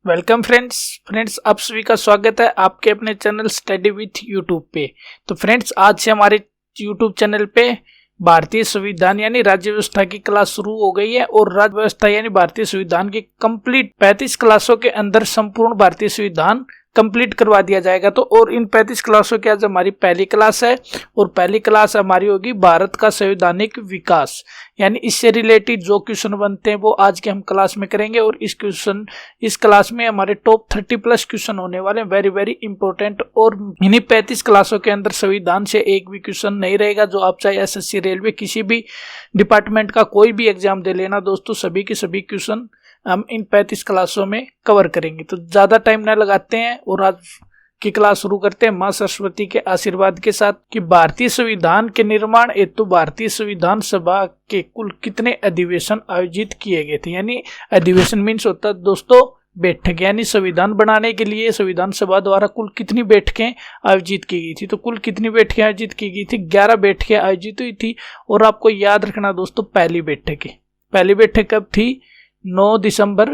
Welcome friends आप सभी का स्वागत है आपके अपने चैनल स्टडी विथ यूट्यूब पे। तो फ्रेंड्स आज से हमारे यूट्यूब चैनल पे भारतीय संविधान यानी राज्य व्यवस्था की क्लास शुरू हो गई है और राज्य व्यवस्था यानी भारतीय संविधान की कंप्लीट 35 क्लासों के अंदर संपूर्ण भारतीय संविधान कंप्लीट करवा दिया जाएगा। तो और इन 35 क्लासों के आज हमारी पहली क्लास है और पहली क्लास हमारी होगी भारत का संवैधानिक विकास, यानी इससे रिलेटेड जो क्वेश्चन बनते हैं वो आज के हम क्लास में करेंगे। और इस क्लास में हमारे टॉप 30 प्लस क्वेश्चन होने वाले हैं, वेरी वेरी इंपॉर्टेंट। और इन्हीं 35 क्लासों के अंदर संविधान से एक भी क्वेश्चन नहीं रहेगा। जो आप चाहे एसएससी, रेलवे, किसी भी डिपार्टमेंट का कोई भी एग्जाम दे लेना दोस्तों, सभी के सभी क्वेश्चन हम इन 35 क्लासों में कवर करेंगे। तो ज्यादा टाइम न लगाते हैं और आज की क्लास शुरू करते हैं मां सरस्वती के आशीर्वाद के साथ कि भारतीय संविधान के निर्माण हेतु भारतीय संविधान सभा के कुल कितने अधिवेशन आयोजित किए गए थे। यानी अधिवेशन मीन्स होता है दोस्तों बैठक, यानी संविधान बनाने के लिए संविधान सभा द्वारा कुल कितनी बैठकें आयोजित की गई थी। तो कुल कितनी बैठकें आयोजित की गई थी? 11 बैठकें आयोजित हुई थी। और आपको याद रखना दोस्तों पहली बैठक कब थी? 9 दिसंबर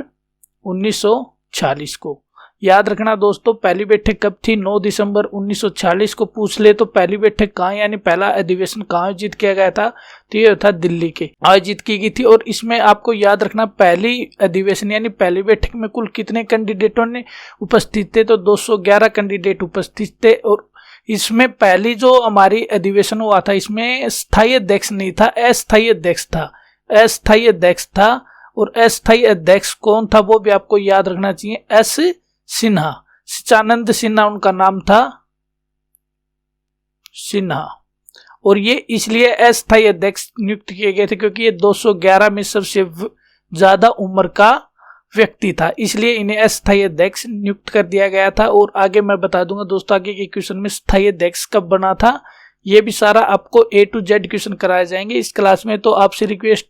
1946 को। याद रखना दोस्तों पहली बैठक कब थी? 9 दिसंबर 1946 को। पूछ ले तो पहली बैठक कहाँ यानी पहला अधिवेशन कहाँ आयोजित किया गया था? तो ये था दिल्ली के आयोजित की गई थी। और इसमें आपको याद रखना पहली अधिवेशन यानी पहली बैठक में कुल कितने कैंडिडेटों ने उपस्थित थे? तो 211 कैंडिडेट उपस्थित थे। और इसमें पहली जो हमारी अधिवेशन हुआ था इसमें स्थायी अध्यक्ष नहीं था, अस्थायी अध्यक्ष था। और अस्थायी अध्यक्ष कौन था वो भी आपको याद रखना चाहिए, एस सिन्हा, सच्चिदानंद सिन्हा उनका नाम था, सिन्हा। और ये इसलिए अस्थायी अध्यक्ष नियुक्त किए गए थे क्योंकि ये 211 में सबसे ज्यादा उम्र का व्यक्ति था, इसलिए इन्हें अस्थायी अध्यक्ष नियुक्त कर दिया गया था। और आगे मैं बता दूंगा दोस्तों आगे के क्वेश्चन में स्थायी अध्यक्ष कब बना था, ये भी सारा आपको A to Z क्वेश्चन कराए जाएंगे इस क्लास में। तो आपसे रिक्वेस्ट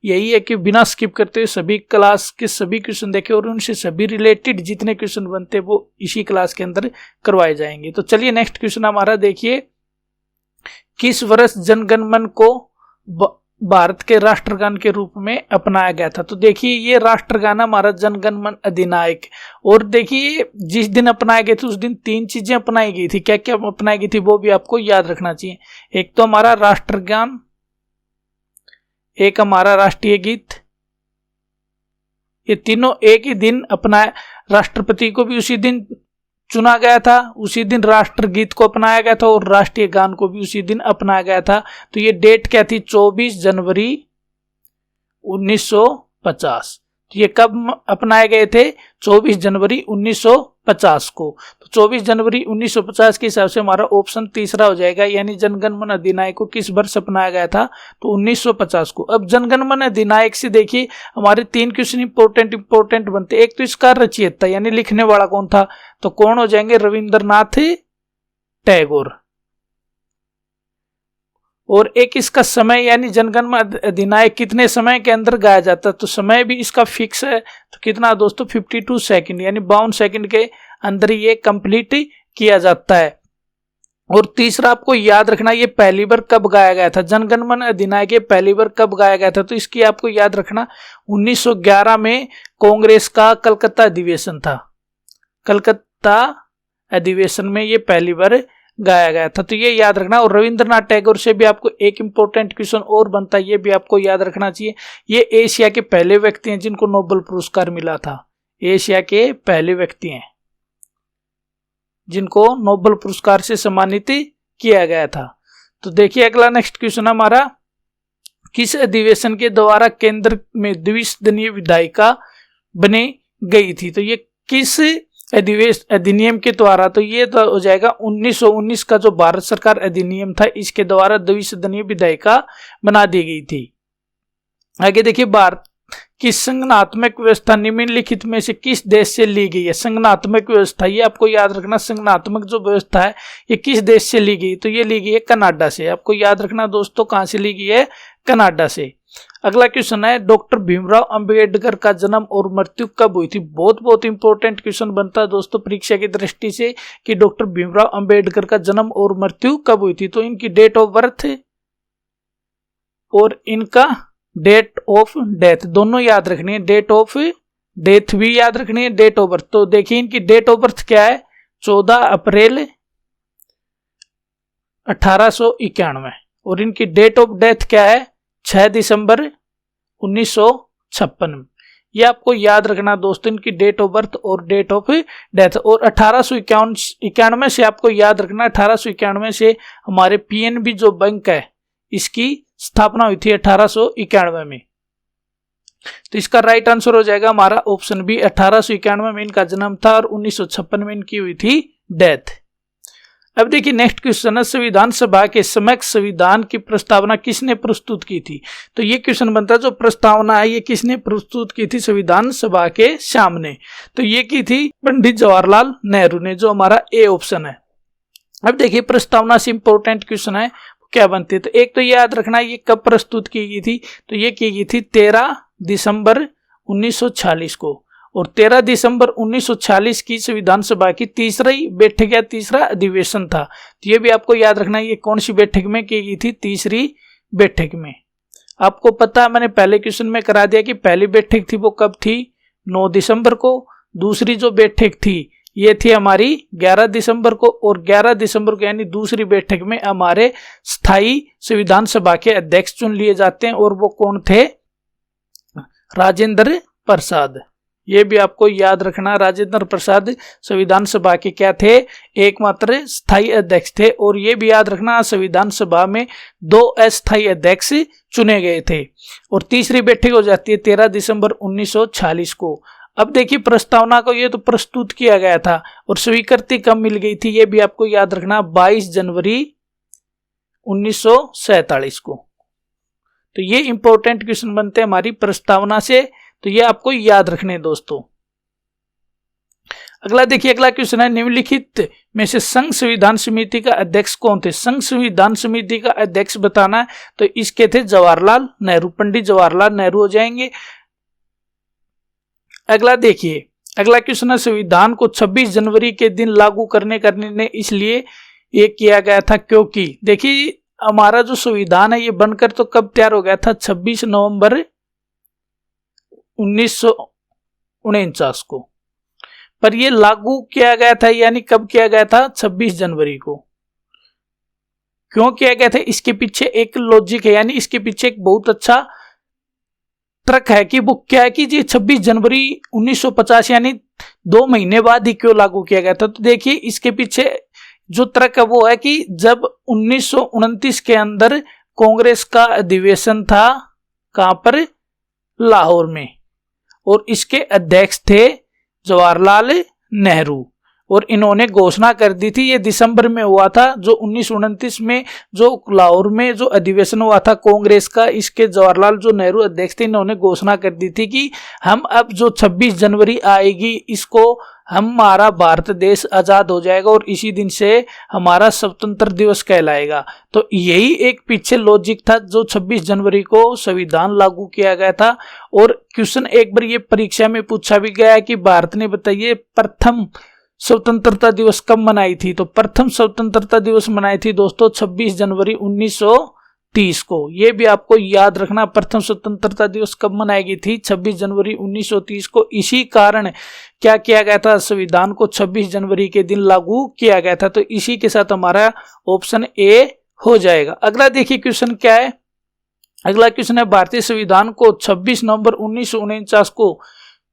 यही है कि बिना स्किप करते हुए सभी क्लास के सभी क्वेश्चन देखें और उनसे सभी रिलेटेड जितने क्वेश्चन बनते हैं वो इसी क्लास के अंदर करवाए जाएंगे। तो चलिए नेक्स्ट क्वेश्चन हमारा देखिए, किस वर्ष जनगण मन को भारत के राष्ट्रगान के रूप में अपनाया गया था? तो देखिए ये राष्ट्रगान हमारा जनगण मन अधिनायक। और देखिए जिस दिन अपनाए गए थे उस दिन 3 चीजें अपनाई गई थी। क्या क्या अपनाई गई थी वो भी आपको याद रखना चाहिए। एक तो हमारा राष्ट्रगान, एक हमारा राष्ट्रीय गीत, ये तीनों एक ही दिन अपनाया। राष्ट्रपति को भी उसी दिन चुना गया था, उसी दिन राष्ट्रगीत को अपनाया गया था और राष्ट्रीय गान को भी उसी दिन अपनाया गया था। तो ये डेट क्या थी? 24 जनवरी 1950। तो ये कब अपनाए गए थे? 24 जनवरी 1950 को। तो 24 जनवरी 1950 के हिसाब से हमारा ऑप्शन तीसरा हो जाएगा, यानी जनगण मन अधिनायक को किस वर्ष अपनाया गया था? तो 1950 को। अब जनगण मन अधिनायक से देखिए हमारे 3 क्वेश्चन इंपॉर्टेंट बनते। एक तो इसका रचयिता यानी लिखने वाला कौन था? तो कौन हो जाएंगे? रविंद्रनाथ टैगोर। और एक इसका समय यानी जनगण मन अधिनायक कितने समय के अंदर गाया जाता है? तो समय भी इसका फिक्स है। तो कितना दोस्तों? 52 सेकंड यानी 52 सेकंड के अंदर ये कंप्लीट किया जाता है। और तीसरा आपको याद रखना ये पहली बार कब गाया गया था? जनगण मन अधिनायक पहली बार कब गाया गया था? तो इसकी आपको याद रखना 1911 में कांग्रेस का कलकत्ता अधिवेशन था। कलकत्ता अधिवेशन में ये पहली बार गाया गया था, तो ये याद रखना। और रविंद्रनाथ टैगोर से भी आपको एक इंपॉर्टेंट क्वेश्चन और बनता है, ये भी आपको याद रखना चाहिए। ये एशिया के पहले व्यक्ति हैं जिनको नोबेल पुरस्कार मिला था। एशिया के पहले व्यक्ति हैं जिनको नोबेल पुरस्कार से सम्मानित किया गया था। तो देखिए अगला नेक्स्ट क्वेश्चन हमारा, किस अधिवेशन के द्वारा केंद्र में द्विसदनीय विधायिका बनी गई थी? तो ये किस अधिनियम के द्वारा? तो ये तो हो जाएगा 1919 का जो भारत सरकार अधिनियम था, इसके द्वारा द्विसदनीय विधायिका बना दी गई थी। आगे देखिए, भारत की संघनात्मक व्यवस्था निम्नलिखित में से किस देश से ली गई है? संघनात्मक व्यवस्था ये आपको याद रखना, संघनात्मक जो व्यवस्था है ये किस देश से ली गई? तो ये ली गई है कनाडा से। आपको याद रखना दोस्तों कहां से ली गई है? कनाडा से। अगला क्वेश्चन है, डॉक्टर भीमराव अंबेडकर का जन्म और मृत्यु कब हुई थी? बहुत इंपॉर्टेंट क्वेश्चन बनता है दोस्तों परीक्षा की दृष्टि से कि डॉक्टर भीमराव अंबेडकर का जन्म और मृत्यु कब हुई थी। तो इनकी डेट ऑफ बर्थ और इनका डेट ऑफ डेथ दोनों याद रखनी है। डेट ऑफ डेट भी याद रखनी है, डेट ऑफ बर्थ। तो देखिए इनकी डेट ऑफ बर्थ क्या है, 14 अप्रैल 1891, और इनकी डेट ऑफ डेथ क्या है, 6 दिसंबर 1956। ये आपको याद रखना दोस्तों, इनकी डेट ऑफ बर्थ और डेट ऑफ डेथ। और 1891 से आपको याद रखना, 1891 से हमारे पीएनबी जो बैंक है इसकी स्थापना हुई थी 1891 में। तो इसका राइट आंसर हो जाएगा हमारा ऑप्शन बी, 1891 में इनका जन्म था और 1956 में इनकी हुई थी डेथ। अब देखिए नेक्स्ट क्वेश्चन है, संविधान सभा के समक्ष संविधान की प्रस्तावना किसने प्रस्तुत की थी। तो ये क्वेश्चन बनता है जो प्रस्तावना है ये किसने प्रस्तुत की थी संविधान सभा के सामने। तो ये की थी पंडित जवाहरलाल नेहरू ने, जो हमारा ए ऑप्शन है। अब देखिए प्रस्तावना से इंपॉर्टेंट क्वेश्चन है क्या बनती है। तो एक तो ये याद रखना ये कब प्रस्तुत की गई थी, तो ये की गई थी 13 दिसंबर 1946 को, और 13 दिसंबर 1946 की संविधान सभा की तीसरी बैठक या तीसरा अधिवेशन था। तो ये भी आपको याद रखना ये कौन सी बैठक में की गई थी, तीसरी बैठक में। आपको पता है मैंने पहले क्वेश्चन में करा दिया कि पहली बैठक थी वो कब थी, 9 दिसंबर को। दूसरी जो बैठक थी ये थी हमारी 11 दिसंबर को, और 11 दिसंबर को यानी दूसरी बैठक में हमारे स्थायी संविधान सभा के अध्यक्ष चुन लिए जाते हैं, और वो कौन थे, राजेंद्र प्रसाद। ये भी आपको याद रखना, राजेंद्र प्रसाद संविधान सभा के क्या थे, एकमात्र स्थायी अध्यक्ष थे। और ये भी याद रखना संविधान सभा में 2 अस्थायी अध्यक्ष चुने गए थे। और तीसरी बैठक हो जाती है 13 दिसंबर 1946 को। अब देखिए प्रस्तावना को ये तो प्रस्तुत किया गया था, और स्वीकृति कब मिल गई थी ये भी आपको याद रखना, 22 जनवरी 1947 को। तो ये इंपॉर्टेंट क्वेश्चन बनते हैं हमारी प्रस्तावना से, तो ये आपको याद रखने दोस्तों। अगला देखिए, अगला क्वेश्चन है, निम्नलिखित में से संघ संविधान समिति का अध्यक्ष कौन थे। संघ संविधान समिति का अध्यक्ष बताना है, तो इसके थे जवाहरलाल नेहरू, पंडित जवाहरलाल नेहरू हो जाएंगे। अगला देखिए, अगला क्वेश्चन है, संविधान को 26 जनवरी के दिन लागू करने का निर्णय इसलिए ये किया गया था क्योंकि, देखिए हमारा जो संविधान है ये बनकर तो कब तैयार हो गया था, 26 नवंबर 1949 को, पर ये लागू किया गया था यानी कब किया गया था, 26 जनवरी को। क्यों किया गया था, इसके पीछे एक लॉजिक है, यानी इसके पीछे एक बहुत अच्छा तर्क है कि वो क्या है कि ये 26 जनवरी 1950 यानी 2 महीने बाद ही क्यों लागू किया गया था। तो देखिए इसके पीछे जो तर्क है वो है कि जब 1929 के अंदर कांग्रेस का अधिवेशन था, कहां पर, लाहौर में, और इसके अध्यक्ष थे जवाहरलाल नेहरू, और इन्होंने घोषणा कर दी थी, ये दिसंबर में हुआ था, जो 1929 में जो लाहौर में जो अधिवेशन हुआ था कांग्रेस का, इसके जवाहरलाल जो नेहरू अध्यक्ष थे, इन्होंने घोषणा कर दी थी कि हम अब जो 26 जनवरी आएगी इसको हमारा भारत देश आजाद हो जाएगा और इसी दिन से हमारा स्वतंत्र दिवस कहलाएगा। तो यही एक पीछे लॉजिक था जो 26 जनवरी को संविधान लागू किया गया था। और क्वेश्चन एक बार ये परीक्षा में पूछा भी गया है कि भारत ने बताइए प्रथम स्वतंत्रता दिवस कब मनाई थी। तो प्रथम स्वतंत्रता दिवस मनाई थी दोस्तों 26 जनवरी 1930 को। ये भी आपको याद रखना, प्रथम स्वतंत्रता दिवस कब मनाई गई थी, 26 जनवरी 1930 को। इसी कारण क्या किया गया था, संविधान को 26 जनवरी के दिन लागू किया गया था। तो इसी के साथ हमारा ऑप्शन ए हो जाएगा। अगला देखिए क्वेश्चन क्या है, अगला क्वेश्चन है, भारतीय संविधान को 26 नवंबर 1949 को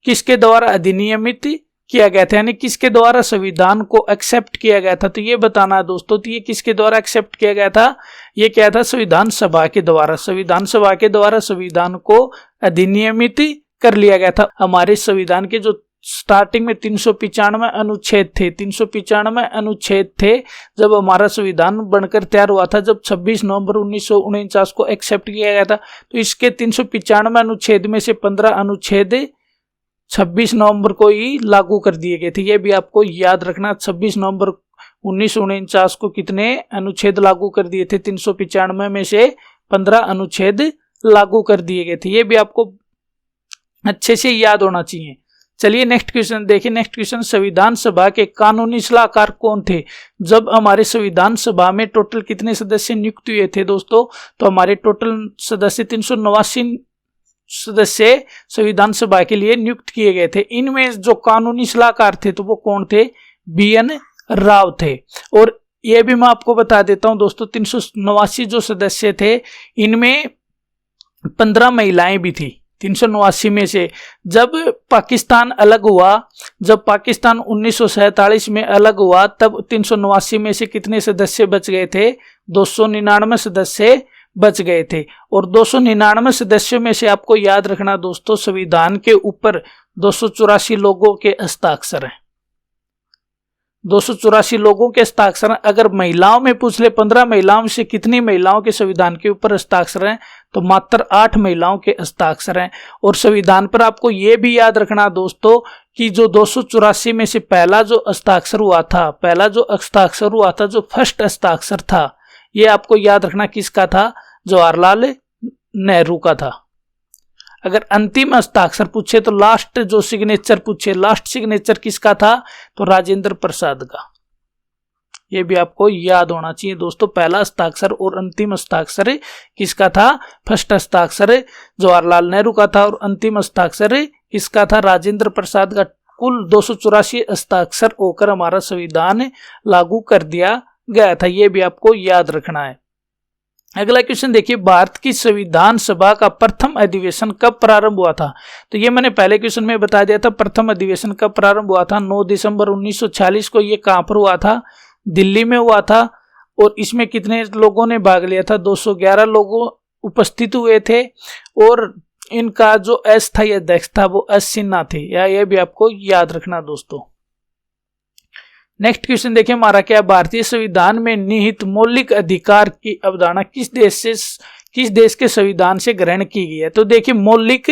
किसके द्वारा अधिनियमित किया गया था, यानी किसके द्वारा संविधान को एक्सेप्ट किया गया था। तो ये बताना है दोस्तों, तो ये किसके द्वारा एक्सेप्ट किया गया था, ये क्या था, संविधान सभा के द्वारा। संविधान सभा के द्वारा संविधान को अधिनियमित कर लिया गया था। हमारे संविधान के जो स्टार्टिंग में 395 अनुच्छेद थे, 395 अनुच्छेद थे जब हमारा संविधान बनकर तैयार हुआ था, जब 26 नवंबर 1949 को एक्सेप्ट किया गया था। तो इसके 395 अनुच्छेद में से 15 अनुच्छेद 26 नवंबर को ही लागू कर दिए गए थे। ये भी आपको याद रखना, 26 नवंबर 1949 को कितने अनुच्छेद लागू कर दिए थे, 395 में से 15 अनुच्छेद लागू कर दिए गए थे। ये भी आपको अच्छे से याद होना चाहिए। चलिए नेक्स्ट क्वेश्चन देखिए। नेक्स्ट क्वेश्चन, संविधान सभा के कानूनी सलाहकार कौन थे। जब हमारे संविधान सभा में टोटल कितने सदस्य नियुक्त हुए थे दोस्तों, तो हमारे टोटल सदस्य 389 सदस्य संविधान सभा के लिए नियुक्त किए गए थे। इनमें जो कानूनी सलाहकार थे तो वो कौन थे? BN राव थे। और ये भी मैं आपको बता देता हूं दोस्तों, 389 जो सदस्य थे इनमें 15 महिलाएं भी थी। 389 में से जब पाकिस्तान अलग हुआ, जब पाकिस्तान 1947 में अलग हुआ, तब 389 में से कितने सदस्य बच गए थे? 299 सदस्य बच गए थे। और 299 सदस्यों में से आपको याद रखना दोस्तों, संविधान के ऊपर 284 लोगों के हस्ताक्षर हैं। 284 लोगों के हस्ताक्षर। अगर महिलाओं में पूछ ले 15 महिलाओं से कितनी महिलाओं के संविधान के ऊपर हस्ताक्षर हैं, तो मात्र 8 महिलाओं के हस्ताक्षर हैं। और संविधान पर आपको यह भी याद रखना दोस्तों कि जो 284 में से पहला जो हस्ताक्षर हुआ था, जो फर्स्ट हस्ताक्षर था, ये आपको याद रखना किसका था? जवाहरलाल नेहरू का था। अगर अंतिम हस्ताक्षर पूछे तो लास्ट जो सिग्नेचर पूछे, लास्ट सिग्नेचर किसका था? तो राजेंद्र प्रसाद का। ये भी आपको याद होना चाहिए दोस्तों, पहला हस्ताक्षर और अंतिम हस्ताक्षर किसका था? फर्स्ट हस्ताक्षर जवाहरलाल नेहरू का था और अंतिम हस्ताक्षर किसका था? राजेंद्र प्रसाद का। कुल 284 हस्ताक्षर होकर हमारा संविधान लागू कर दिया गया था। ये भी आपको याद रखना है। अगला क्वेश्चन देखिए, भारत की संविधान सभा का प्रथम अधिवेशन कब प्रारंभ हुआ था? तो ये मैंने पहले क्वेश्चन में बता दिया था, प्रथम अधिवेशन कब प्रारंभ हुआ था? 9 दिसंबर 1946 को। ये कहां पर हुआ था? दिल्ली में हुआ था। और इसमें कितने लोगों ने भाग लिया था? 211 लोगों उपस्थित हुए थे। और इनका जो एस था, यह अध्यक्ष था, वो एस सिन्हा थे। यह भी आपको याद रखना दोस्तों। नेक्स्ट क्वेश्चन देखिए हमारा क्या, भारतीय संविधान में निहित मौलिक अधिकार की अवधारणा किस देश के संविधान से ग्रहण की गई है? तो देखिए मौलिक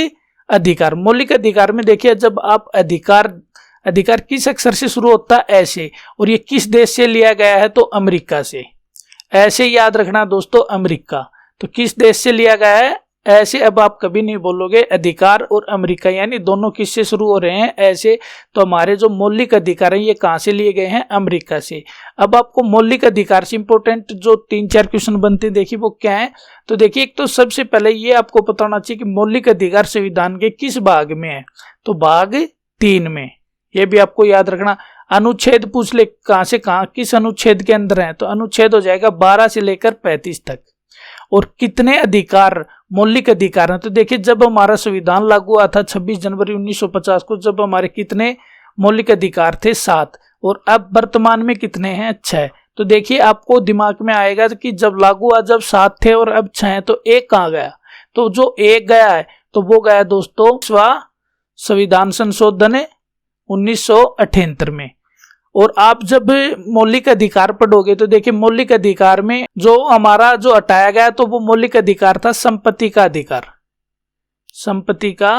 अधिकार में देखिए, जब आप अधिकार किस अक्षर से शुरू होता है? ऐसे। और ये किस देश से लिया गया है? तो अमेरिका से। ऐसे याद रखना दोस्तों, अमेरिका। तो किस देश से लिया गया है? ऐसे। अब आप कभी नहीं बोलोगे अधिकार और अमेरिका, यानी दोनों किससे शुरू हो रहे हैं? ऐसे। तो हमारे जो मौलिक अधिकार हैं ये कहां से लिए गए हैं? अमेरिका से। अब आपको मौलिक अधिकार से इंपॉर्टेंट जो 3-4 क्वेश्चन बनते हैं, देखिए वो क्या है? तो देखिए, एक तो सबसे पहले ये आपको पता होना चाहिए कि मौलिक अधिकार संविधान के किस भाग में है? तो भाग 3 में। ये भी आपको याद रखना। अनुच्छेद पूछ ले कहां से कहां, किस अनुच्छेद के अंदर है? तो अनुच्छेद हो जाएगा 12 से लेकर 35 तक। और कितने अधिकार मौलिक अधिकार हैं? तो देखिए, जब हमारा संविधान लागू हुआ था 26 जनवरी 1950 को, जब हमारे कितने मौलिक अधिकार थे? 7। और अब वर्तमान में कितने हैं? 6। तो देखिए आपको दिमाग में आएगा कि जब लागू हुआ जब 7 थे और अब 6 हैं, तो एक कहां गया? तो जो एक गया है तो वो गया दोस्तों संविधान संशोधन 1978 में। और आप जब मौलिक अधिकार पढ़ोगे तो देखिए, मौलिक अधिकार में जो हमारा जो हटाया गया तो वो मौलिक अधिकार था संपत्ति का अधिकार। संपत्ति का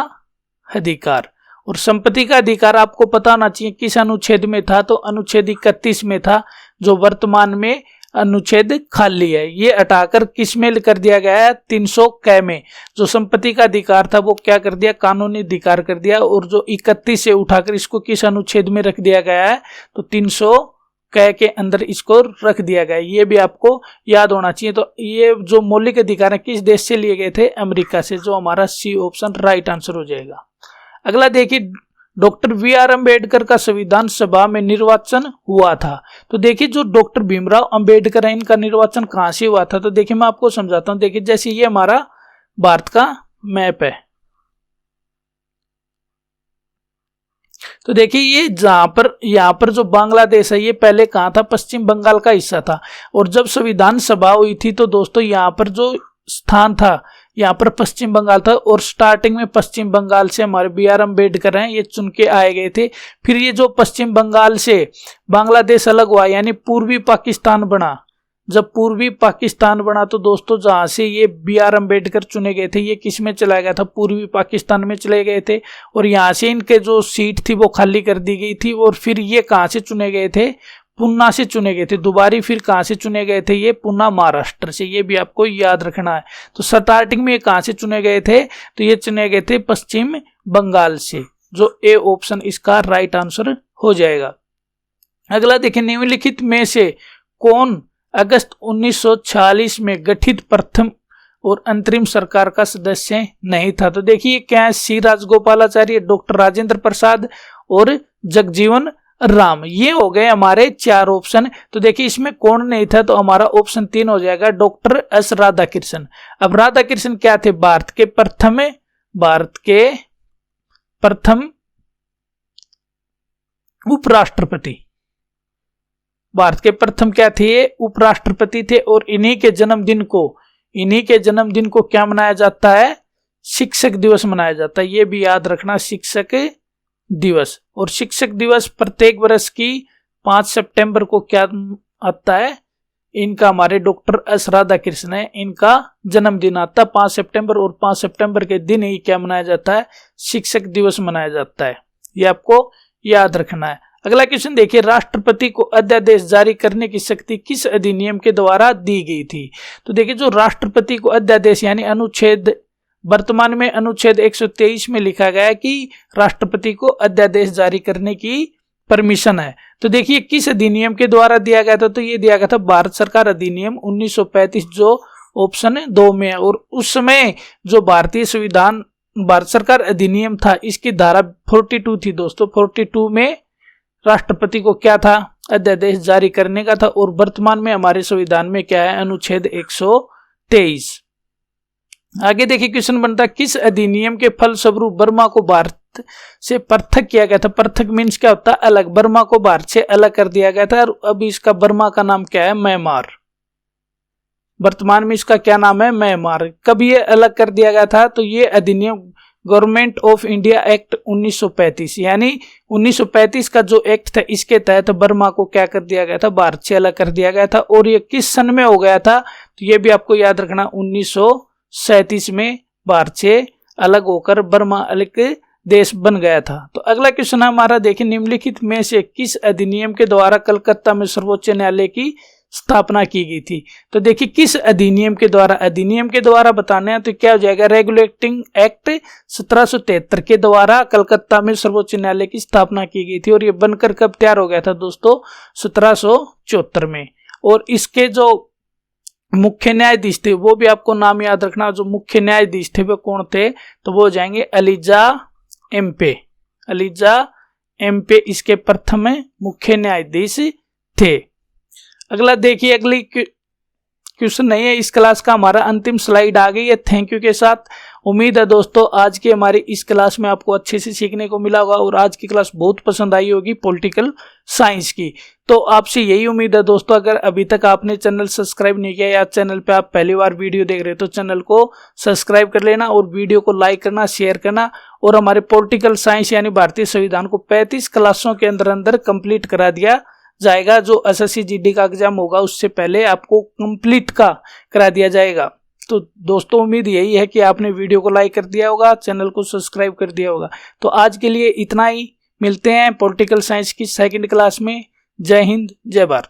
अधिकार। और संपत्ति का अधिकार आपको पता होना चाहिए किस अनुच्छेद में था? तो अनुच्छेद 31 में था, जो वर्तमान में अनुच्छेद खाली है। ये हटाकर किस में कर दिया गया है? 300 क में। जो संपत्ति का अधिकार था वो क्या कर दिया? कानूनी अधिकार कर दिया। और जो 31 से उठाकर इसको किस अनुच्छेद में रख दिया गया है? तो 300 क के अंदर इसको रख दिया गया। ये भी आपको याद होना चाहिए। तो ये जो मौलिक अधिकार है किस देश से लिए गए थे? अमेरिका से। जो हमारा सी ऑप्शन राइट आंसर हो जाएगा। अगला देखिए, डॉक्टर BR अम्बेडकर का संविधान सभा में निर्वाचन हुआ था। तो देखिए, जो डॉक्टर भीमराव अंबेडकर है, इनका निर्वाचन कहां से हुआ था? तो देखिए मैं आपको समझाता हूं। देखिए, जैसे ये हमारा भारत का मैप है, तो देखिए ये यहाँ पर जो बांग्लादेश है, ये पहले कहां था? पश्चिम बंगाल का हिस्सा था। और जब संविधान सभा हुई थी तो दोस्तों यहाँ पर जो स्थान था, यहाँ पर पश्चिम बंगाल था। और स्टार्टिंग में पश्चिम बंगाल से हमारे BR अम्बेडकर हैं, ये चुन के आए गए थे। फिर ये जो पश्चिम बंगाल से बांग्लादेश अलग हुआ, यानी पूर्वी पाकिस्तान बना। जब पूर्वी पाकिस्तान बना तो दोस्तों जहां से ये BR अम्बेडकर चुने गए थे, ये किस में चला गया था? पूर्वी पाकिस्तान में चले गए थे। और यहाँ से इनके जो सीट थी वो खाली कर दी गई थी। और फिर ये कहाँ से चुने गए थे? पुन्ना से चुने गए थे दोबारी। फिर कहां से चुने गए थे? ये पुन्ना महाराष्ट्र से। ये भी आपको याद रखना है। तो स्टार्टिंग में ये कहां से चुने गए थे? तो ये चुने गए थे पश्चिम बंगाल से। जो ए ऑप्शन इसका राइट आंसर हो जाएगा। अगला देखिए, निम्नलिखित में से कौन अगस्त 1946 में गठित प्रथम और अंतरिम सरकार का सदस्य नहीं था। तो देखिए क्या है, सी राजगोपालाचारी, डॉक्टर राजेंद्र प्रसाद और जगजीवन राम, ये हो गए हमारे 4 ऑप्शन। तो देखिए इसमें कौन नहीं था, तो हमारा ऑप्शन 3 हो जाएगा डॉक्टर एस राधाकृष्णन। अब राधाकृष्णन क्या थे, भारत के प्रथम उपराष्ट्रपति, भारत के प्रथम क्या थे, उपराष्ट्रपति थे। और इन्हीं के जन्मदिन को क्या मनाया जाता है, शिक्षक दिवस मनाया जाता है। ये भी याद रखना, शिक्षक दिवस। और शिक्षक दिवस प्रत्येक वर्ष की 5 सितंबर को क्या आता है, इनका हमारे डॉक्टर एस राधाकृष्णन है, इनका जन्मदिन आता है 5 सितंबर। और 5 सितंबर के दिन ही क्या मनाया जाता है, शिक्षक दिवस मनाया जाता है। ये आपको याद रखना है। अगला क्वेश्चन देखिए, राष्ट्रपति को अध्यादेश जारी करने की शक्ति किस अधिनियम के द्वारा दी गई थी। तो देखिए जो राष्ट्रपति को अध्यादेश यानी अनुच्छेद, वर्तमान में अनुच्छेद 123 में लिखा गया है कि राष्ट्रपति को अध्यादेश जारी करने की परमिशन है। तो देखिए किस अधिनियम के द्वारा दिया गया था, तो ये दिया गया था भारत सरकार अधिनियम 1935, जो ऑप्शन 2 में है। और उस समय जो भारतीय संविधान भारत सरकार अधिनियम था, इसकी धारा 42 थी दोस्तों। 42 में राष्ट्रपति को क्या था, अध्यादेश जारी करने का था। और वर्तमान में हमारे संविधान में क्या है, अनुच्छेद 123। आगे देखिए क्वेश्चन बनता है, किस अधिनियम के फलस्वरूप बर्मा को भारत से पृथक किया गया था। पृथक मीन्स क्या होता है, अलग। बर्मा को भारत से अलग कर दिया गया था। और अब इसका बर्मा का नाम क्या है, म्यांमार। वर्तमान में इसका क्या नाम है, म्यांमार। कब ये अलग कर दिया गया था, तो ये अधिनियम गवर्नमेंट ऑफ इंडिया एक्ट 1935, यानी 1935 का जो एक्ट था, इसके तहत बर्मा को क्या कर दिया गया था, भारत से अलग कर दिया गया था। और ये किस सन में हो गया था, तो ये भी आपको याद रखना, 1937 में भारत से अलग होकर बर्मा अलग देश बन गया था। तो अगला क्वेश्चन हमारा देखिए, निम्नलिखित में से किस अधिनियम के द्वारा कलकत्ता में सर्वोच्च न्यायालय की स्थापना की गई थी। तो देखिए किस अधिनियम के द्वारा बताना है, तो क्या हो जाएगा, रेगुलेटिंग एक्ट 1773 के द्वारा कलकत्ता में सर्वोच्च न्यायालय की स्थापना की गई थी। और ये बनकर कब तैयार हो गया था दोस्तों, 1774 में। और इसके जो मुख्य न्यायाधीश थे, वो भी आपको नाम याद रखना। जो मुख्य न्यायाधीश थे वो कौन थे, तो वो हो जाएंगे एलिजा एम्पे इसके प्रथम मुख्य न्यायाधीश थे। अगला देखिए, अगली क्वेश्चन नहीं है इस क्लास का, हमारा अंतिम स्लाइड आ गई है। थैंक यू के साथ उम्मीद है दोस्तों आज की हमारी इस क्लास में आपको अच्छे से सीखने को मिला होगा और आज की क्लास बहुत पसंद आई होगी पॉलिटिकल साइंस की। तो आपसे यही उम्मीद है दोस्तों, अगर अभी तक आपने चैनल सब्सक्राइब नहीं किया या चैनल पे आप पहली बार वीडियो देख रहे हो तो चैनल को सब्सक्राइब कर लेना और वीडियो को लाइक करना, शेयर करना। और हमारे पॉलिटिकल साइंस यानी भारतीय संविधान को 35 क्लासों के अंदर कंप्लीट करा दिया जाएगा। जो एसएससी जीडी का एग्जाम होगा उससे पहले आपको कंप्लीट करा दिया जाएगा। तो दोस्तों उम्मीद यही है कि आपने वीडियो को लाइक कर दिया होगा, चैनल को सब्सक्राइब कर दिया होगा। तो आज के लिए इतना ही, मिलते हैं पॉलिटिकल साइंस की सेकंड क्लास में। जय हिंद, जय भारत।